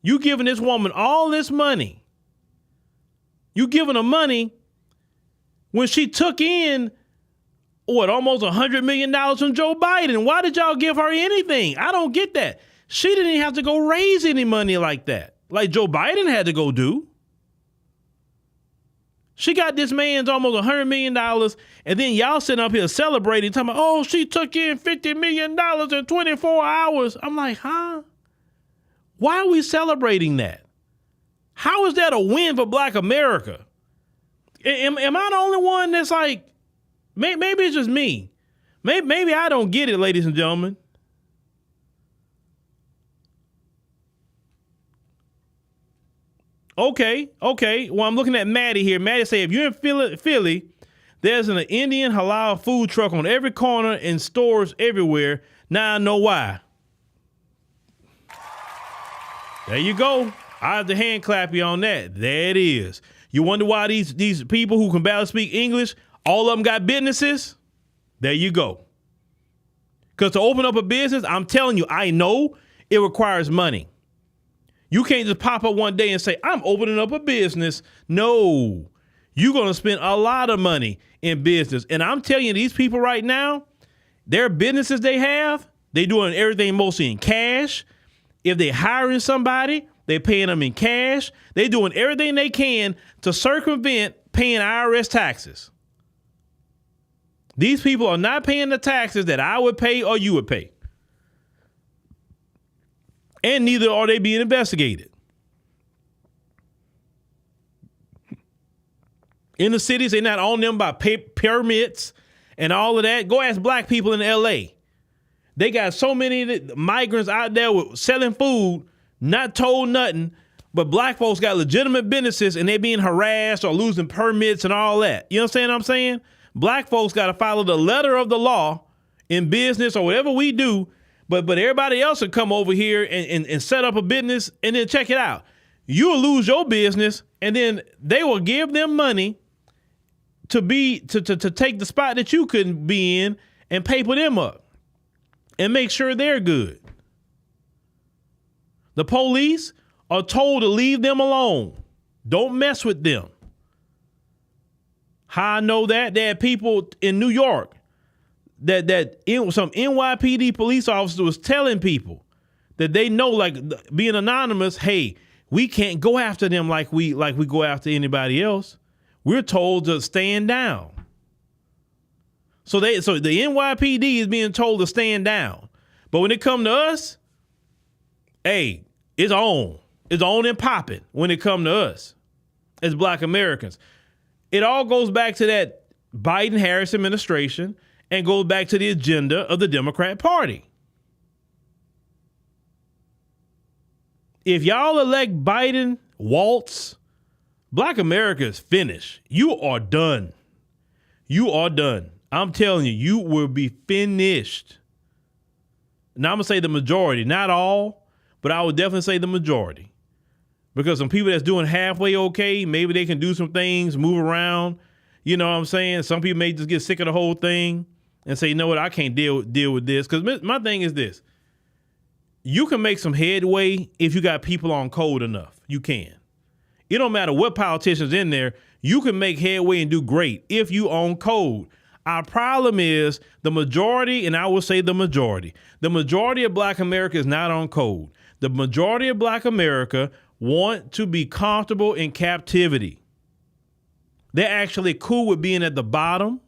You giving this woman all this money. You giving her money when she took in, almost $100 million from Joe Biden. Why did y'all give her anything? I don't get that. She didn't even have to go raise any money like that, like Joe Biden had to go do. She got this man's almost $100 million, and then y'all sitting up here celebrating, talking about, oh, she took in $50 million in 24 hours. I'm like, huh? Why are we celebrating that? How is that a win for black America? Am I the only one that's like, maybe it's just me. Maybe I don't get it, ladies and gentlemen. Okay. Well, I'm looking at Maddie here. Maddie say, if you're in Philly, there's an Indian halal food truck on every corner and stores everywhere. Now I know why. There you go. I have to hand clap you on that. There it is. You wonder why these people who can barely speak English, all of them got businesses? There you go. Because to open up a business, I'm telling you, I know it requires money. You can't just pop up one day and say, I'm opening up a business. No, you're going to spend a lot of money in business. And I'm telling you, these people right now, their businesses they have, they doing everything mostly in cash. If they hiring somebody, they paying them in cash. They doing everything they can to circumvent paying IRS taxes. These people are not paying the taxes that I would pay or you would pay. And neither are they being investigated. In the cities, they're not on them by permits and all of that. Go ask black people in LA. They got so many migrants out there selling food, not told nothing, but black folks got legitimate businesses and they're being harassed or losing permits and all that. You understand what I'm saying? Black folks got to follow the letter of the law in business or whatever we do. But everybody else will come over here and set up a business and then check it out. You'll lose your business and then they will give them money to take the spot that you couldn't be in and paper them up and make sure they're good. The police are told to leave them alone. Don't mess with them. How I know that? There are people in New York that some NYPD police officer was telling people that they know, like being anonymous, hey, we can't go after them like we go after anybody else. We're told to stand down. So the NYPD is being told to stand down. But when it come to us, hey, it's on. It's on and popping when it come to us as black Americans. It all goes back to that Biden-Harris administration and goes back to the agenda of the Democrat Party. If y'all elect Biden, Waltz, black America is finished. You are done. You are done. I'm telling you, you will be finished. Now, I'm going to say the majority, not all, but I would definitely say the majority. Because some people that's doing halfway okay, maybe they can do some things, move around. You know what I'm saying? Some people may just get sick of the whole thing and say, you know what, I can't deal with this. Because my thing is this. You can make some headway if you got people on code enough. You can. It don't matter what politician's in there. You can make headway and do great if you own code. Our problem is the majority, and I will say the majority of black America is not on code. The majority of black America want to be comfortable in captivity. They're actually cool with being at the bottom.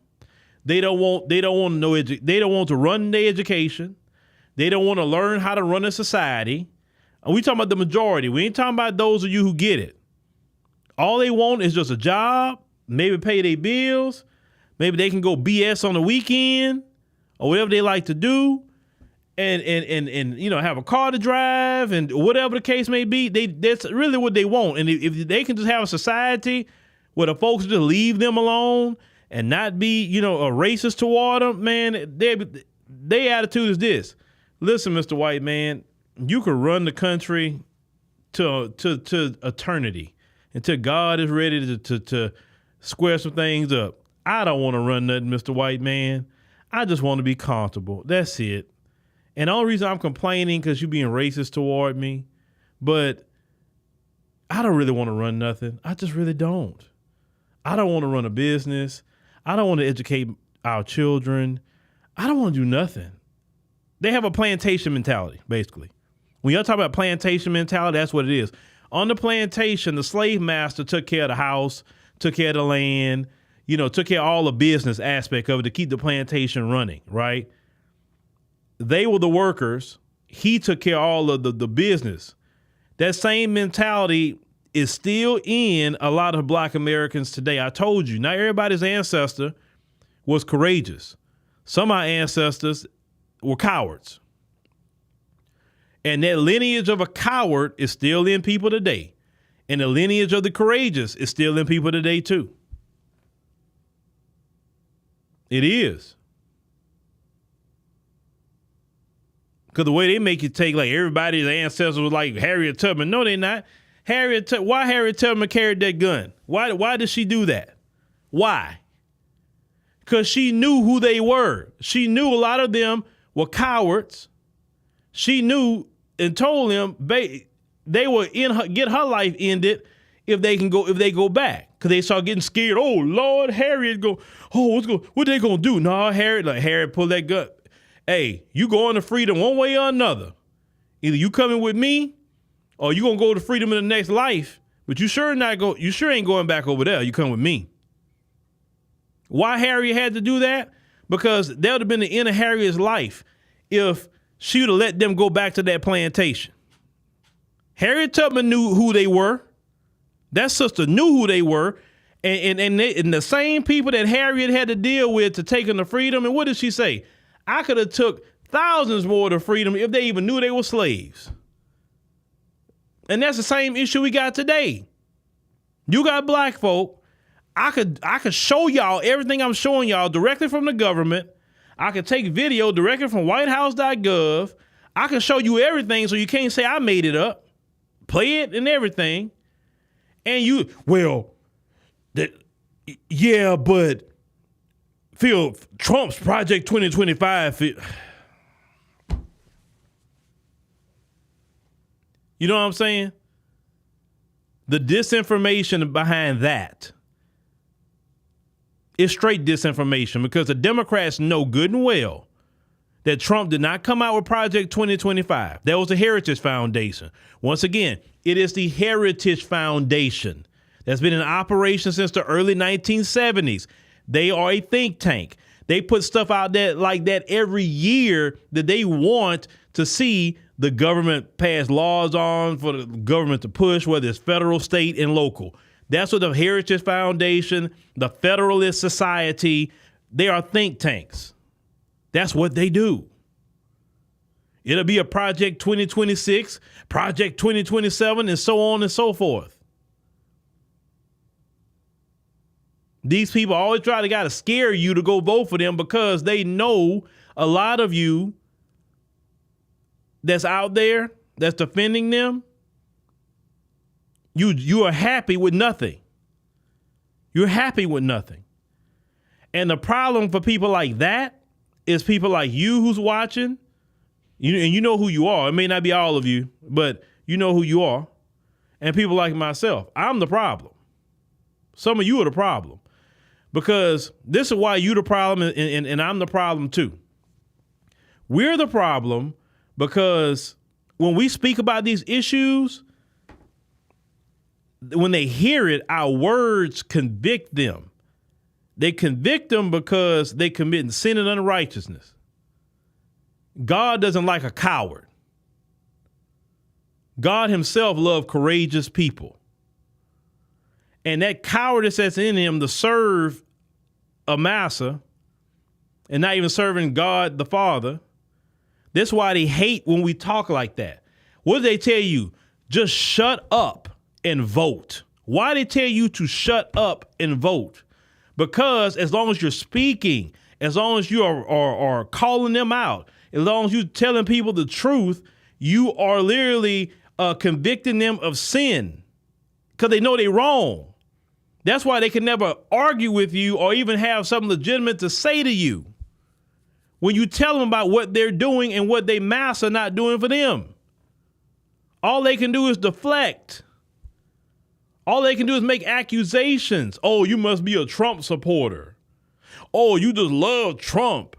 They don't want to run their education. They don't want to learn how to run a society. And we talking about the majority. We ain't talking about those of you who get it. All they want is just a job, maybe pay their bills, maybe they can go BS on the weekend or whatever they like to do. and you know, have a car to drive and whatever the case may be. That's really what they want. And if they can just have a society where the folks just leave them alone and not be, you know, a racist toward them, man, their attitude is this. Listen, Mr. White man, you can run the country to eternity until God is ready to square some things up. I don't want to run nothing, Mr. White man. I just want to be comfortable. That's it. And the only reason I'm complaining because you're being racist toward me, but I don't really want to run nothing. I just really don't. I don't want to run a business. I don't want to educate our children. I don't want to do nothing. They have a plantation mentality, basically. When y'all talk about plantation mentality, that's what it is. On the plantation, the slave master took care of the house, took care of the land, you know, took care of all the business aspect of it to keep the plantation running, right? They were the workers. He took care of all of the business. That same mentality is still in a lot of Black Americans today. I told you, not everybody's ancestor was courageous. Some of our ancestors were cowards. And that lineage of a coward is still in people today. And the lineage of the courageous is still in people today, too. It is. Because the way they make you take, like, everybody's ancestors was like Harriet Tubman. No, they're not. Why Harriet Tubman carried that gun? Why did she do that? Why? Because she knew who they were. She knew a lot of them were cowards. She knew and told them they will get her life ended if they go back. Because they start getting scared. Oh, Lord, Harriet go, oh, what they gonna do? No, Harriet pull that gun. Hey, you going to freedom one way or another. Either you coming with me or you gonna go to freedom in the next life, but you sure ain't going back over there. You come with me. Why Harriet had to do that? Because that would have been the end of Harriet's life if she would have let them go back to that plantation. Harriet Tubman knew who they were. That sister knew who they were. And the same people that Harriet had to deal with to take them to freedom. And what did she say? I could have took thousands more to freedom if they even knew they were slaves. And that's the same issue we got today. You got Black folk. I could show y'all everything I'm showing y'all directly from the government. I could take video directly from whitehouse.gov. I can show you everything so you can't say I made it up. Play it and everything. And but Phil, Trump's Project 2025. You know what I'm saying? The disinformation behind that is straight disinformation because the Democrats know good and well that Trump did not come out with Project 2025. That was the Heritage Foundation. Once again, it is the Heritage Foundation that's been in operation since the early 1970s. They are a think tank. They put stuff out there like that every year that they want to see the government pass laws on, for the government to push, whether it's federal, state, and local. That's what the Heritage Foundation, the Federalist Society, they are think tanks. That's what they do. It'll be a Project 2026, Project 2027, and so on and so forth. These people always gotta scare you to go vote for them because they know a lot of you that's out there that's defending them, you are happy with nothing. You're happy with nothing. And the problem for people like that is people like you who's watching, and you know who you are. It may not be all of you, but you know who you are. And people like myself. I'm the problem. Some of you are the problem. Because this is why you're the problem and I'm the problem too. We're the problem because when we speak about these issues, when they hear it, our words convict them. They convict them because they commit sin and unrighteousness. God doesn't like a coward. God himself loved courageous people. And that cowardice that's in him to serve a massa and not even serving God the Father, That's why they hate when we talk like that. What do they tell you? Just shut up and vote. Why they tell you to shut up and vote? Because as long as you're speaking, as long as you are calling them out, as long as you're telling people the truth, you are literally convicting them of sin because they know they're wrong. That's why they can never argue with you or even have something legitimate to say to you when you tell them about what they're doing and what they mass are not doing for them. All they can do is deflect. All they can do is make accusations. Oh, you must be a Trump supporter. Oh, you just love Trump.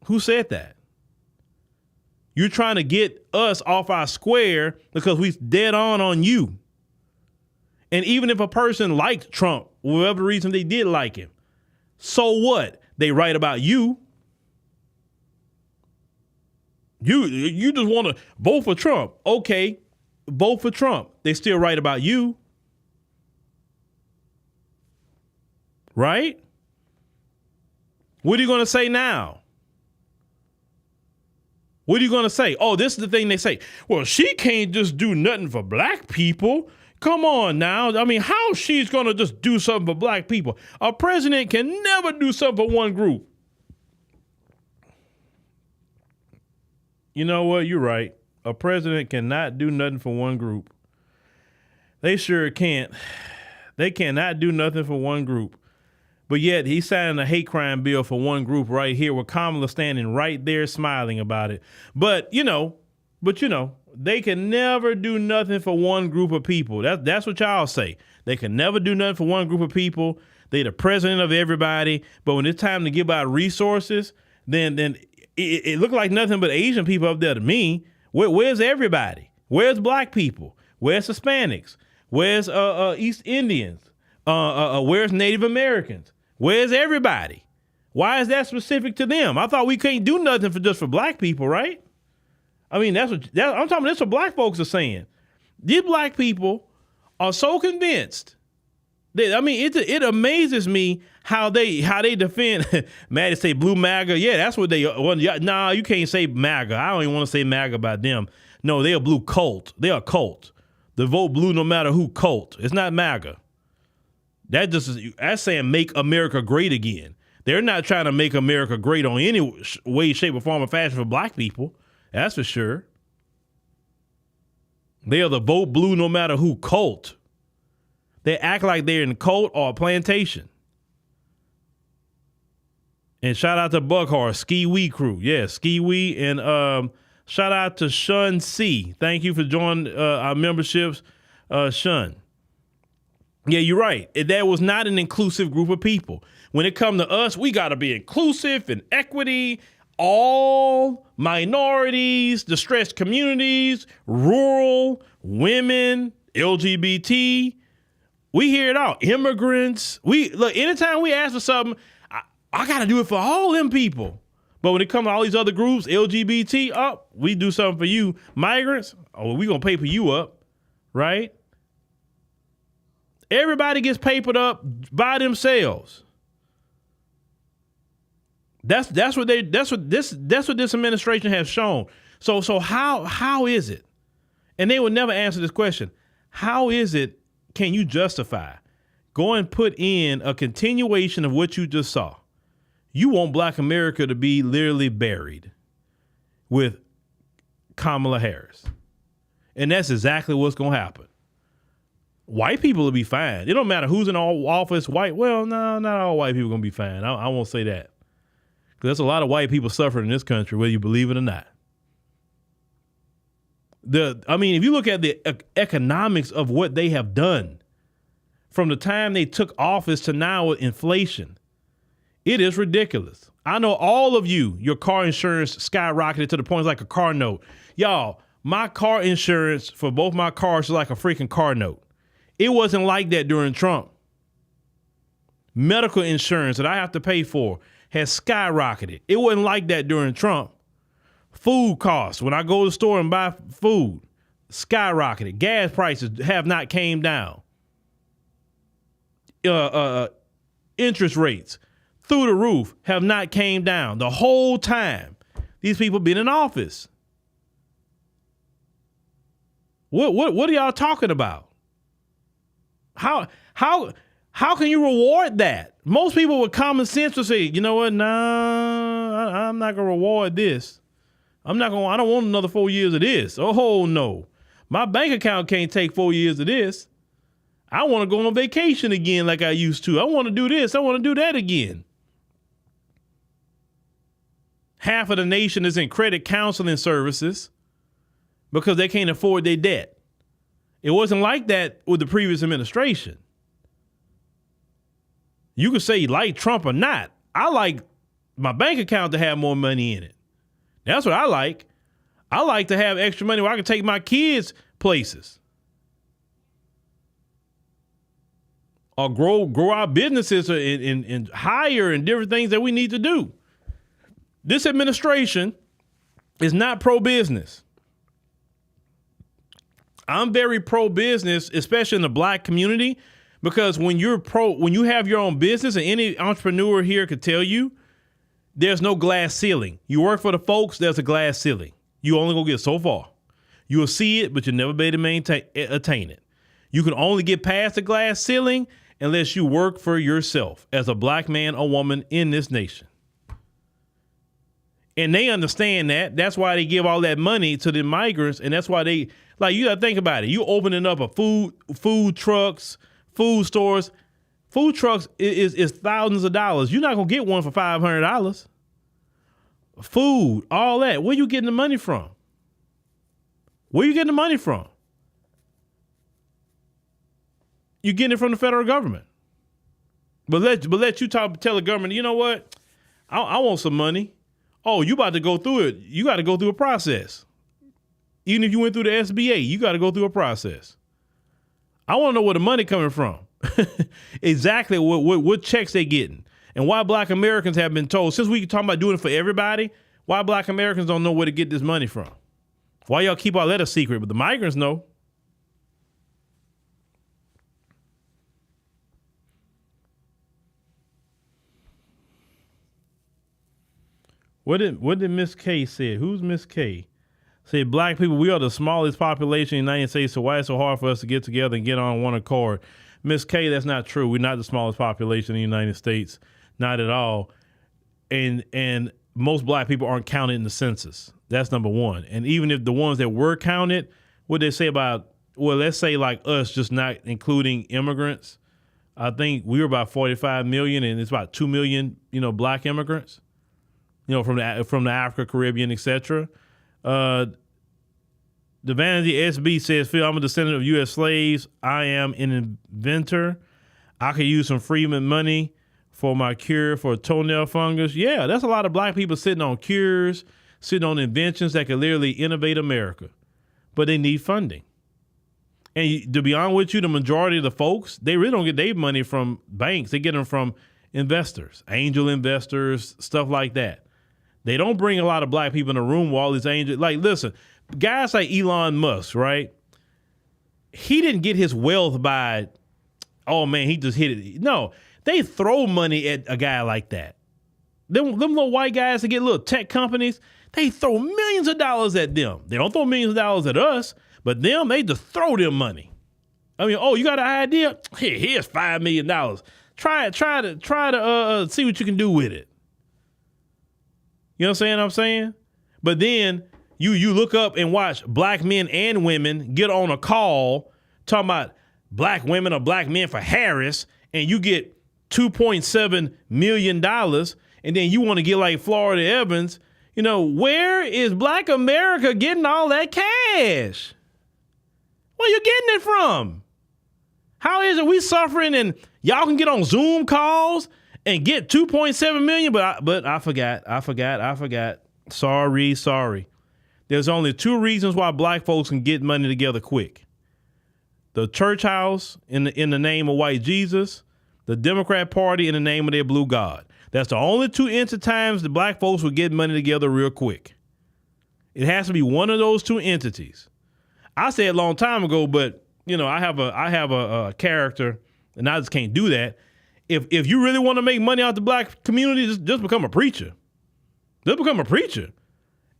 Who said that? You're trying to get us off our square because we dead on you. And even if a person liked Trump, whatever reason they did like him, so what? They write about you. You just want to vote for Trump. Okay, vote for Trump. They still write about you. Right? What are you going to say now? What are you going to say? Oh, this is the thing they say. Well, she can't just do nothing for black people. Come on now. I mean, how she's going to just do something for black people? A president can never do something for one group. You know what? You're right. A president cannot do nothing for one group. They sure can't. They cannot do nothing for one group. But yet he's signing a hate crime bill for one group right here with Kamala standing right there smiling about it. But they can never do nothing for one group of people. That's what y'all say. They can never do nothing for one group of people. They the president of everybody. But when it's time to give out resources, then it looked like nothing but Asian people up there to me. Where's everybody? Where's black people? Where's Hispanics? Where's East Indians? Where's Native Americans? Where's everybody? Why is that specific to them? I thought we couldn't do nothing for black people, right? I mean, I'm talking about. That's what black folks are saying. These black people are so convinced. It amazes me how they defend. Maddie say blue MAGA. Yeah, that's what they. Nah, you can't say MAGA. I don't even want to say MAGA about them. No, they're a blue cult. They're a cult. The vote blue no matter who cult. It's not MAGA. That's saying make America great again. They're not trying to make America great on any way, shape, or form or fashion for black people. That's for sure. They are the vote blue no matter who cult. They act like they're in a cult or a plantation. And shout out to Buckhorse, Ski Wee crew. Yeah, Ski Wee. And shout out to Shun C. Thank you for joining our memberships, Shun. Yeah, you're right. That was not an inclusive group of people. When it comes to us, we got to be inclusive and equity, all minorities, distressed communities, rural, women, LGBT. We hear it all. Immigrants. Look, anytime we ask for something, I got to do it for all them people. But when it comes to all these other groups, LGBT, we do something for you. Migrants, we going to paper you up, right? Everybody gets papered up by themselves. That's what this administration has shown. So how is it? And they would never answer this question. How is it? Can you justify go and put in a continuation of what you just saw? You want Black America to be literally buried with Kamala Harris. And that's exactly what's going to happen. White people will be fine. It don't matter who's in office. White, well, no, not all white people are going to be fine. I won't say that. Because there's a lot of white people suffering in this country, whether you believe it or not. If you look at the economics of what they have done from the time they took office to now with inflation, it is ridiculous. I know all of you, your car insurance skyrocketed to the point it's like a car note. Y'all, my car insurance for both my cars is like a freaking car note. It wasn't like that during Trump. Medical insurance that I have to pay for has skyrocketed. It wasn't like that during Trump. Food costs, when I go to the store and buy food, skyrocketed. Gas prices have not came down. Interest rates through the roof have not came down the whole time. these people been in office. What are y'all talking about? How can you reward that? Most people with common sense will say, you know what? Nah, I'm not gonna reward this. I don't want another 4 years of this. Oh no. My bank account can't take 4 years of this. I want to go on vacation again like I used to. I want to do this. I want to do that again. Half of the nation is in credit counseling services because they can't afford their debt. It wasn't like that with the previous administration. You could say you like Trump or not. I like my bank account to have more money in it. That's what I like. I like to have extra money where I can take my kids places. Or grow our businesses and hire and different things that we need to do. This administration is not pro-business. I'm very pro-business, especially in the black community, because when you have your own business, and any entrepreneur here could tell you, there's no glass ceiling. You work for the folks, there's a glass ceiling. You only gonna get so far. You'll see it, but you'll never be able to attain it. You can only get past the glass ceiling unless you work for yourself as a black man or woman in this nation. And they understand that. That's why they give all that money to the migrants. And that's why you got to think about it. You opening up a food trucks, food stores. Food trucks is thousands of dollars. You're not going to get one for $500. Food, all that. Where you getting the money from? Where you getting the money from? You're getting it from the federal government. But let you tell the government, you know what? I want some money. Oh, you about to go through it. You got to go through a process. Even if you went through the SBA, you got to go through a process. I want to know where the money coming from. Exactly what checks they getting. And why black Americans have been told, since we talking about doing it for everybody, why black Americans don't know where to get this money from. Why y'all keep all that a secret, but the migrants know. What did Miss K say? Who's Miss K? Said black people, we are the smallest population in the United States, so why is it so hard for us to get together and get on one accord? Miss K, that's not true. We're not the smallest population in the United States. Not at all. And most black people aren't counted in the census. That's number one. And even if the ones that were counted, what they say about, well, let's say like us, just not including immigrants. I think we were about 45 million and it's about 2 million, black immigrants. From the Africa, Caribbean, etc. The Vanity SB says, Phil, I'm a descendant of U.S. slaves. I am an inventor. I could use some Freedman money for my cure for toenail fungus. Yeah, that's a lot of black people sitting on cures, sitting on inventions that could literally innovate America. But they need funding. And to be honest with you, the majority of the folks, they really don't get their money from banks. They get them from investors, angel investors, stuff like that. They don't bring a lot of black people in the room with all these angels. Like, listen, guys like Elon Musk, right? He didn't get his wealth by, oh man, he just hit it. No, they throw money at a guy like that. Them little white guys that get little tech companies, they throw millions of dollars at them. They don't throw millions of dollars at us, but them, they just throw them money. I mean, oh, you got an idea? Here's $5 million. Try to see what you can do with it. You know what I'm saying? But then you look up and watch black men and women get on a call talking about black women or black men for Harris, and you get $2.7 million, and then you want to get like Florida Evans. Where is black America getting all that cash? Where you getting it from? How is it we suffering and y'all can get on Zoom calls and get 2.7 million, but I forgot. Sorry. There's only two reasons why black folks can get money together quick. The church house in the name of white Jesus, the Democrat Party in the name of their blue God. That's the only two times the black folks will get money together real quick. It has to be one of those two entities. I said a long time ago, but I have a character, and I just can't do that. If you really want to make money out the black community, just become a preacher. Just become a preacher.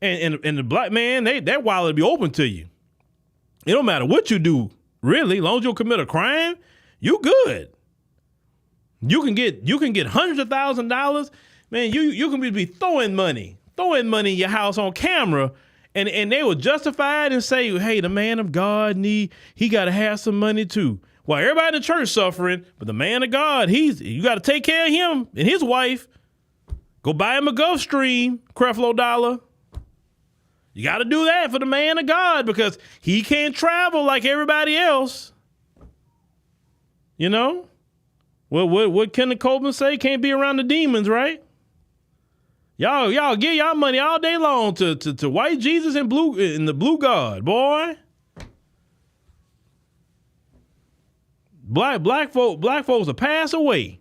And the black man, that wallet will be open to you. It don't matter what you do, really. As long as you don't commit a crime, you good. You can get hundreds of $1,000s. Man, you can be throwing money in your house on camera, and they will justify it and say, hey, the man of God, he got to have some money too. Well, everybody in the church suffering, but the man of God, you got to take care of him and his wife. Go buy him a Gulfstream, Creflo Dollar. You got to do that for the man of God because he can't travel like everybody else. You know? What Kenneth Copeland say? Can't be around the demons, right? Y'all give y'all money all day long to white Jesus and the blue God, boy. Black folks will pass away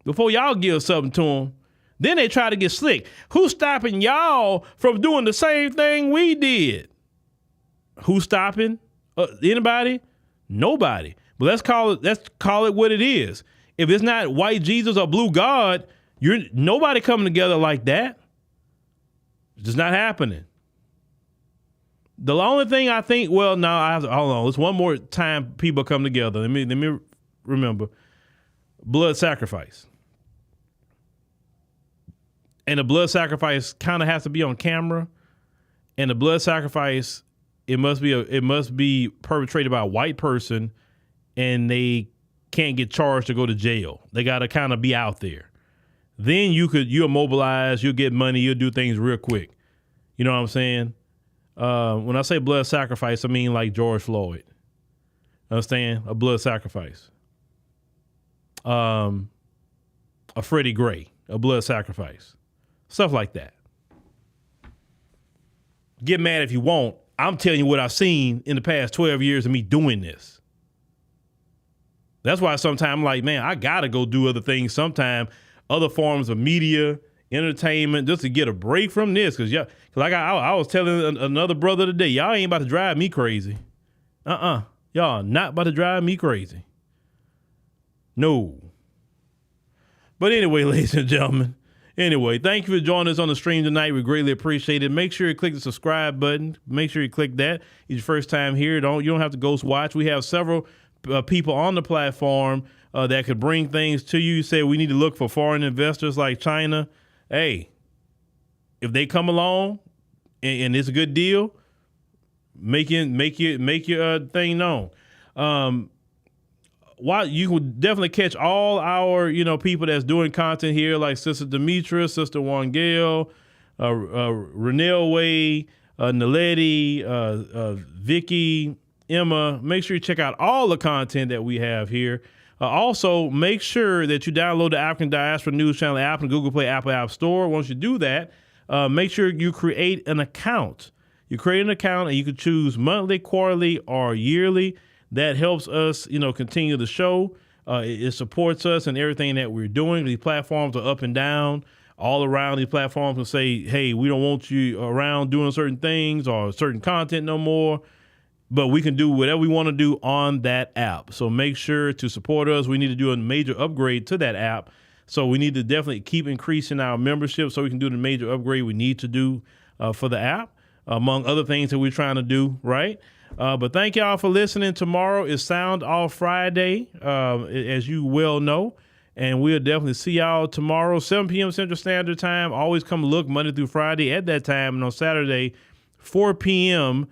before y'all give something to them. Then they try to get slick. Who's stopping y'all from doing the same thing we did? Who's stopping? Anybody? Nobody. But let's call it what it is. If it's not white Jesus or blue God, nobody coming together like that. It's just not happening. The only thing I think, hold on. It's one more time people come together. Let me remember. Blood sacrifice. And the blood sacrifice kind of has to be on camera. And the blood sacrifice, it must be perpetrated by a white person, and they can't get charged to go to jail. They got to kind of be out there. Then you'll mobilize, you'll get money, you'll do things real quick. You know what I'm saying? When I say blood sacrifice, I mean like George Floyd. Understand? A blood sacrifice. A Freddie Gray, a blood sacrifice. Stuff like that. Get mad if you want. I'm telling you what I've seen in the past 12 years of me doing this. That's why sometimes I'm like, man, I got to go do other things sometime, other forms of media, entertainment, just to get a break from this. Because I was telling another brother today, y'all ain't about to drive me crazy. Y'all not about to drive me crazy. No. But anyway, ladies and gentlemen, thank you for joining us on the stream tonight. We greatly appreciate it. Make sure you click the subscribe button. Make sure you click that. It's your first time here. You don't have to ghost watch. We have several people on the platform that could bring things to you. You say we need to look for foreign investors like China. Hey, if they come along and it's a good deal, make your thing known. You will definitely catch all our people that's doing content here, like Sister Demetra, Sister Wangale, Renelle Way, Naledi, Vicky, Emma. Make sure you check out all the content that we have here. Also, make sure that you download the African Diaspora News Channel app and Google Play, Apple App Store. Once you do that, make sure you create an account. You create an account and you can choose monthly, quarterly, or yearly. That helps us, continue the show. It supports us and everything that we're doing. These platforms are up and down all around. These platforms can say, hey, we don't want you around doing certain things or certain content no more. But we can do whatever we want to do on that app. So make sure to support us. We need to do a major upgrade to that app. So we need to definitely keep increasing our membership so we can do the major upgrade we need to do for the app, among other things that we're trying to do, right? But thank y'all for listening. Tomorrow is Sound Off Friday, as you well know. And we'll definitely see y'all tomorrow, 7 p.m. Central Standard Time. Always come look Monday through Friday at that time. And on Saturday, 4 p.m.